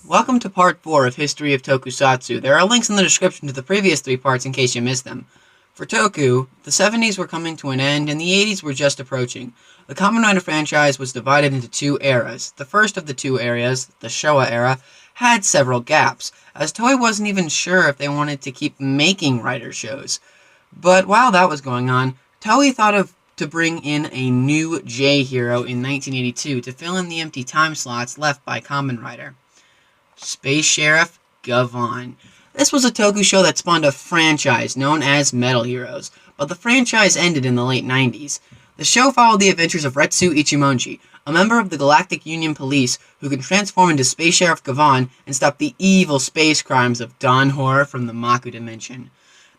Welcome to part 4 of History of Tokusatsu. There are links in the description to the previous 3 parts in case you missed them. For Toku, the 70s were coming to an end and the 80s were just approaching. The Kamen Rider franchise was divided into 2 eras. The first of the 2 eras, the Showa era, had several gaps, as Toei wasn't even sure if they wanted to keep making Rider shows. But while that was going on, Toei thought to bring in a new J-hero in 1982 to fill in the empty time slots left by Kamen Rider. Space Sheriff Gavon. This was a Toku show that spawned a franchise known as Metal Heroes, but the franchise ended in the late 90s. The show followed the adventures of Retsu Ichimonji, a member of the Galactic Union Police who can transform into Space Sheriff Gavon and stop the evil space crimes of Don Horror from the Maku dimension.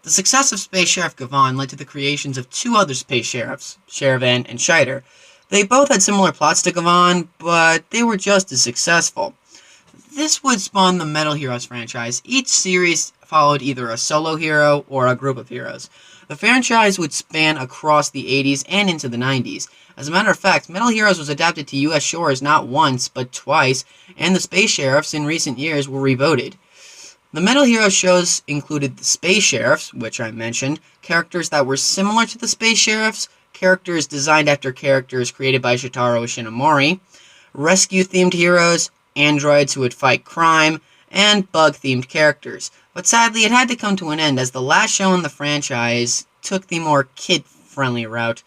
The success of Space Sheriff Gavon led to the creations of 2 other Space Sheriffs, Sherivan and Scheider. They both had similar plots to Gavon, but they were just as successful. This would spawn the Metal Heroes franchise. Each series followed either a solo hero or a group of heroes. The franchise would span across the 80s and into the 90s. As a matter of fact, Metal Heroes was adapted to US shores not once, but twice, and the Space Sheriffs in recent years were rebooted. The Metal Heroes shows included the Space Sheriffs, which I mentioned, characters that were similar to the Space Sheriffs, characters designed after characters created by Shotaro Ishinomori, rescue-themed heroes, androids who would fight crime, and bug-themed characters. But sadly, it had to come to an end as the last show in the franchise took the more kid-friendly route.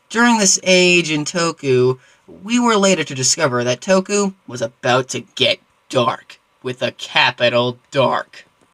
During this age in Toku, we were later to discover that Toku was about to get dark, with a capital dark.